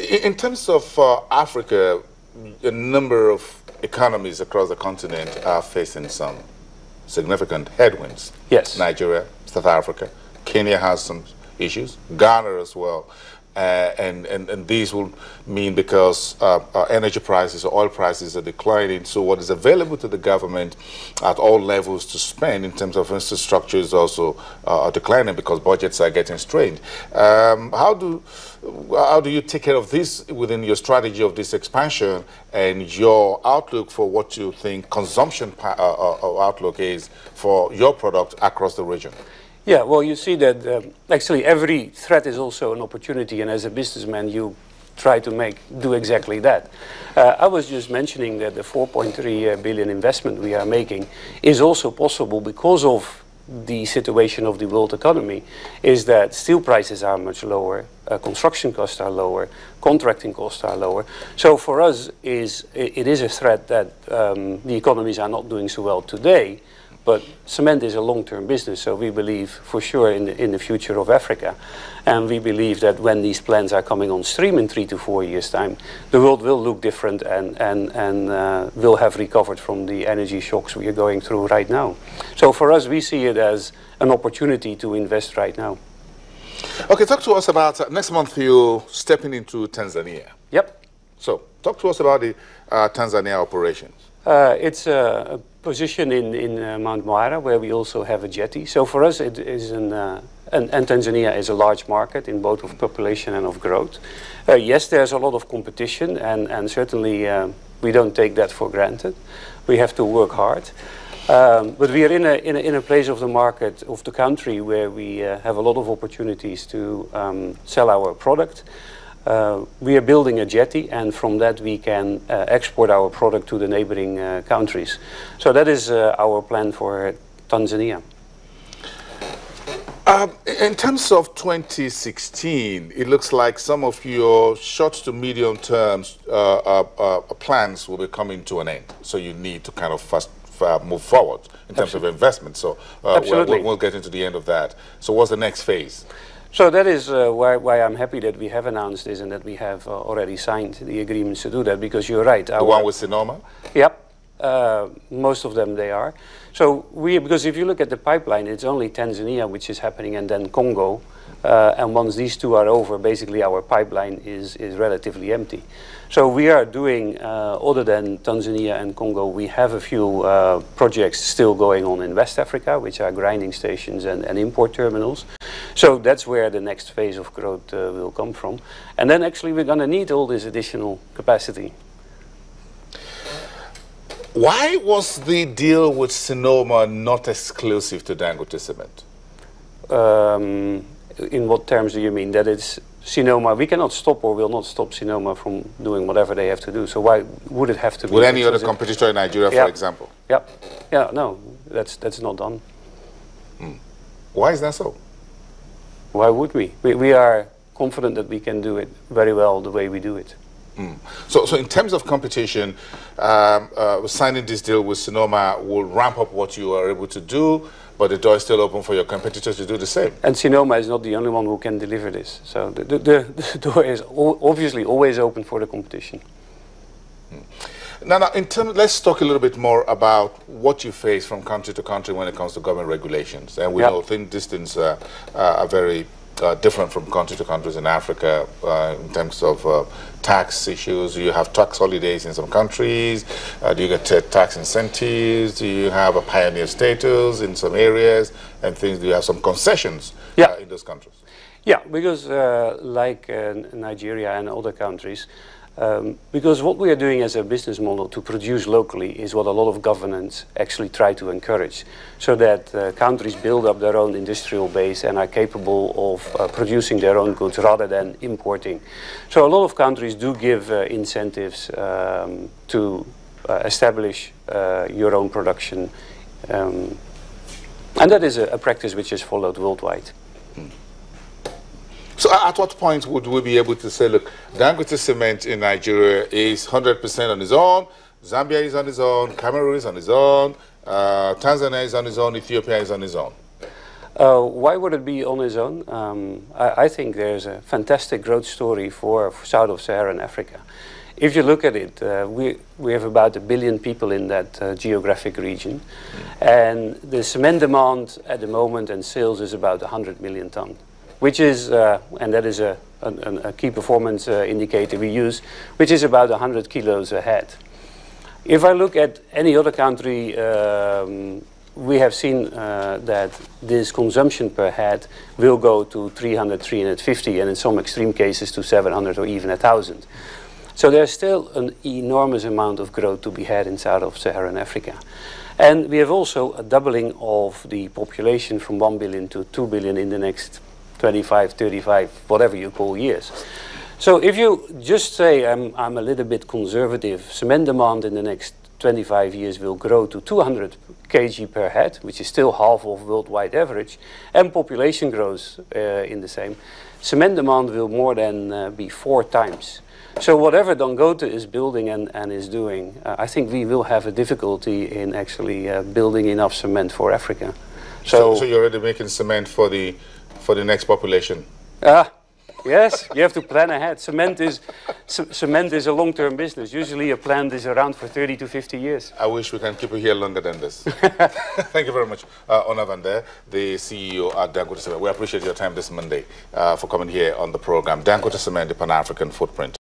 In terms of Africa, a number of economies across the continent are facing some significant headwinds. Yes. Nigeria, South Africa, Kenya has some issues, Ghana as well. And these will mean because energy prices or oil prices are declining, so what is available to the government at all levels to spend in terms of infrastructure is also declining because budgets are getting strained. How do you take care of this within your strategy of this expansion and your outlook for what you think consumption outlook is for your product across the region? Yeah, well, you see that actually every threat is also an opportunity, and as a businessman, you try to do exactly that. I was just mentioning that the 4.3 billion investment we are making is also possible because of the situation of the world economy, is that steel prices are much lower, construction costs are lower, contracting costs are lower. So for us, it is a threat that the economies are not doing so well today. But cement is a long-term business, so we believe for sure in the future of Africa. And we believe that when these plants are coming on stream in 3 to 4 years' time, the world will look different and will have recovered from the energy shocks we are going through right now. So for us, we see it as an opportunity to invest right now. Okay, talk to us about, next month you're stepping into Tanzania. Yep. So talk to us about the Tanzania operations. It's a position in Mount Moara, where we also have a jetty. So for us, it is and Tanzania is a large market in both of population and of growth. Yes, there's a lot of competition, and certainly we don't take that for granted. We have to work hard. But we are in a place of the market, of the country, where we have a lot of opportunities to sell our product. We are building a jetty, and from that we can export our product to the neighboring countries. So that is our plan for Tanzania. In terms of 2016, it looks like some of your short to medium term plans will be coming to an end. So you need to kind of move forward in terms of investment. So we'll get into the end of that. So what's the next phase? So that is why I'm happy that we have announced this and that we have already signed the agreements to do that, because you're right. The one with Sinoma? Yep. Most of them they are. So because if you look at the pipeline, it's only Tanzania which is happening, and then Congo. And once these two are over, basically our pipeline is relatively empty. So we are doing, other than Tanzania and Congo, we have a few projects still going on in West Africa, which are grinding stations and import terminals. So that's where the next phase of growth will come from. And then actually we're going to need all this additional capacity. Why was the deal with Sinoma not exclusive to Dangote Cement? In what terms do you mean? That it's Sinoma, we cannot stop or will not stop Sinoma from doing whatever they have to do. So why would it have to be? With any other competitor in Nigeria, for example? Yep. Yeah, no, that's not done. Why is that so? Why would we? We are confident that we can do it very well the way we do it. So in terms of competition, signing this deal with Sinoma will ramp up what you are able to do, but the door is still open for your competitors to do the same. And Sinoma is not the only one who can deliver this. So the door is obviously always open for the competition. Now, let's talk a little bit more about what you face from country to country when it comes to government regulations. And we know thin distance are very different from country to countries in Africa in terms of tax issues. You have tax holidays in some countries. Do you get tax incentives? Do you have a pioneer status in some areas and things? Do you have some concessions in those countries? Yeah, because like Nigeria and other countries, because what we are doing as a business model to produce locally is what a lot of governments actually try to encourage, so that countries build up their own industrial base and are capable of producing their own goods rather than importing. So a lot of countries do give incentives to establish your own production, and that is a practice which is followed worldwide. So at what point would we be able to say, look, Dangote Cement in Nigeria is 100% on its own, Zambia is on its own, Cameroon is on its own, Tanzania is on its own, Ethiopia is on its own? Why would it be on its own? I think there's a fantastic growth story for South of Saharan Africa. If you look at it, we have about 1 billion people in that geographic region. And the cement demand at the moment and sales is about 100 million tons, which is, and that is a key performance indicator we use, which is about 100 kilos ahead. If I look at any other country, we have seen that this consumption per head will go to 300, 350, and in some extreme cases to 700 or even 1,000. So there's still an enormous amount of growth to be had in South of Saharan Africa. And we have also a doubling of the population from 1 billion to 2 billion in the next 25, 35, whatever you call years. So if you just say, I'm a little bit conservative, cement demand in the next 25 years will grow to 200 kg per head, which is still half of worldwide average, and population grows in the same, cement demand will more than be 4 times. So whatever Dangote is building and is doing, I think we will have a difficulty in actually building enough cement for Africa. So you're already making cement for the next population? Yes, you have to plan ahead. Cement is a long-term business. Usually a plant is around for 30 to 50 years. I wish we can keep you here longer than this. Thank you very much, Onne Van Der, the CEO at Dangote Cement. We appreciate your time this Monday for coming here on the program. Dangote Cement, the Pan-African Footprint.